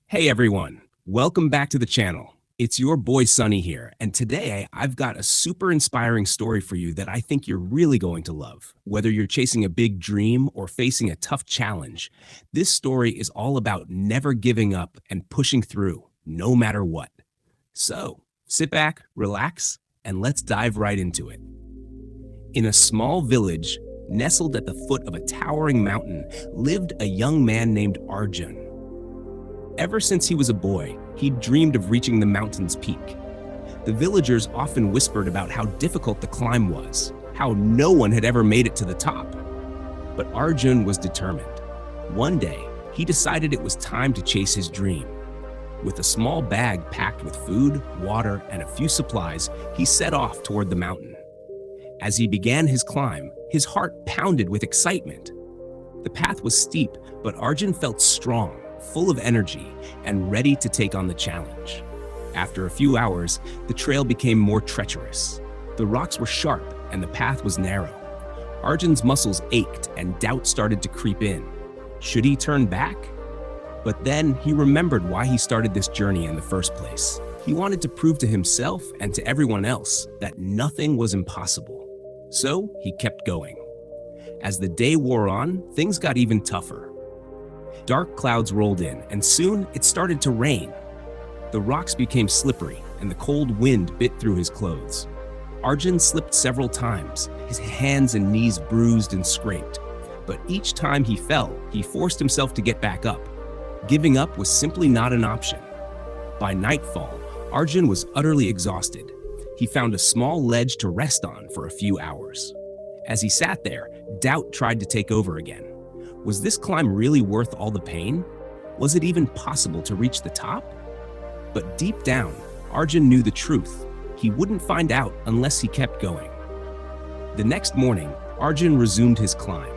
Hey everyone, welcome back to the channel. It's your boy Sunny here, and today I've got a super inspiring story for you that I think you're really going to love. Whether you're chasing a big dream or facing a tough challenge, this story is all about never giving up and pushing through, no matter what. So, sit back, relax, and let's dive right into it. In a small village, nestled at the foot of a towering mountain, lived a young man named Arjun. Ever since he was a boy, he'd dreamed of reaching the mountain's peak. The villagers often whispered about how difficult the climb was, how no one had ever made it to the top. But Arjun was determined. One day, he decided it was time to chase his dream. With a small bag packed with food, water, and a few supplies, he set off toward the mountain. As he began his climb, his heart pounded with excitement. The path was steep, but Arjun felt strong, full of energy, and ready to take on the challenge. After a few hours, the trail became more treacherous. The rocks were sharp and the path was narrow. Arjun's muscles ached and doubt started to creep in. Should he turn back? But then he remembered why he started this journey in the first place. He wanted to prove to himself and to everyone else that nothing was impossible. So he kept going. As the day wore on, things got even tougher. Dark clouds rolled in, and soon it started to rain. The rocks became slippery, and the cold wind bit through his clothes. Arjun slipped several times, his hands and knees bruised and scraped. But each time he fell, he forced himself to get back up. Giving up was simply not an option. By nightfall, Arjun was utterly exhausted. He found a small ledge to rest on for a few hours. As he sat there, doubt tried to take over again. Was this climb really worth all the pain? Was it even possible to reach the top? But deep down, Arjun knew the truth. He wouldn't find out unless he kept going. The next morning, Arjun resumed his climb.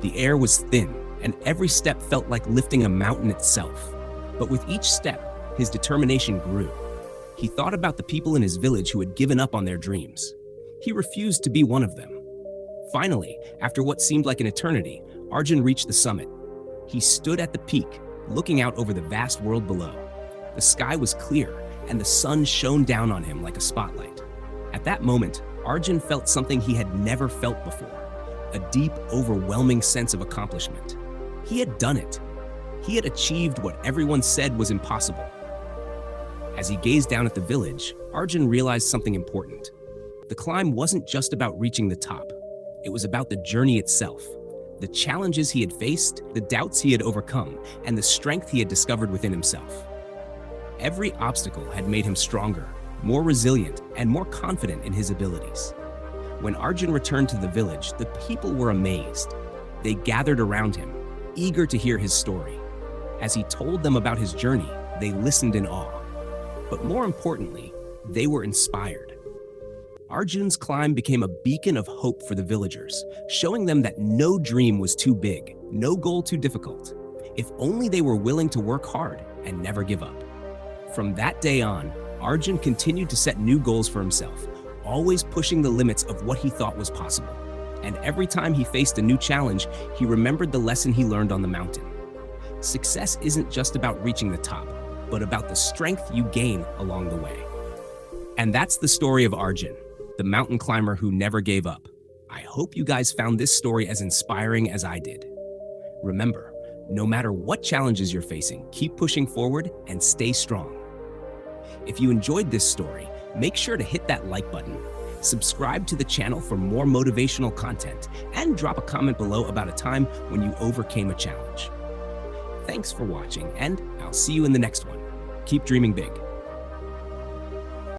The air was thin, and every step felt like lifting a mountain itself. But with each step, his determination grew. He thought about the people in his village who had given up on their dreams. He refused to be one of them. Finally, after what seemed like an eternity, Arjun reached the summit. He stood at the peak, looking out over the vast world below. The sky was clear, and the sun shone down on him like a spotlight. At that moment, Arjun felt something he had never felt before, a deep, overwhelming sense of accomplishment. He had done it. He had achieved what everyone said was impossible. As he gazed down at the village, Arjun realized something important. The climb wasn't just about reaching the top. It was about the journey itself. The challenges he had faced, the doubts he had overcome, and the strength he had discovered within himself. Every obstacle had made him stronger, more resilient, and more confident in his abilities. When Arjun returned to the village, the people were amazed. They gathered around him, eager to hear his story. As he told them about his journey, they listened in awe. But more importantly, they were inspired. Arjun's climb became a beacon of hope for the villagers, showing them that no dream was too big, no goal too difficult, if only they were willing to work hard and never give up. From that day on, Arjun continued to set new goals for himself, always pushing the limits of what he thought was possible. And every time he faced a new challenge, he remembered the lesson he learned on the mountain. Success isn't just about reaching the top, but about the strength you gain along the way. And that's the story of Arjun, the mountain climber who never gave up. I hope you guys found this story as inspiring as I did. Remember, no matter what challenges you're facing, keep pushing forward and stay strong. If you enjoyed this story, make sure to hit that like button, subscribe to the channel for more motivational content, and drop a comment below about a time when you overcame a challenge. Thanks for watching, and I'll see you in the next one. Keep dreaming big.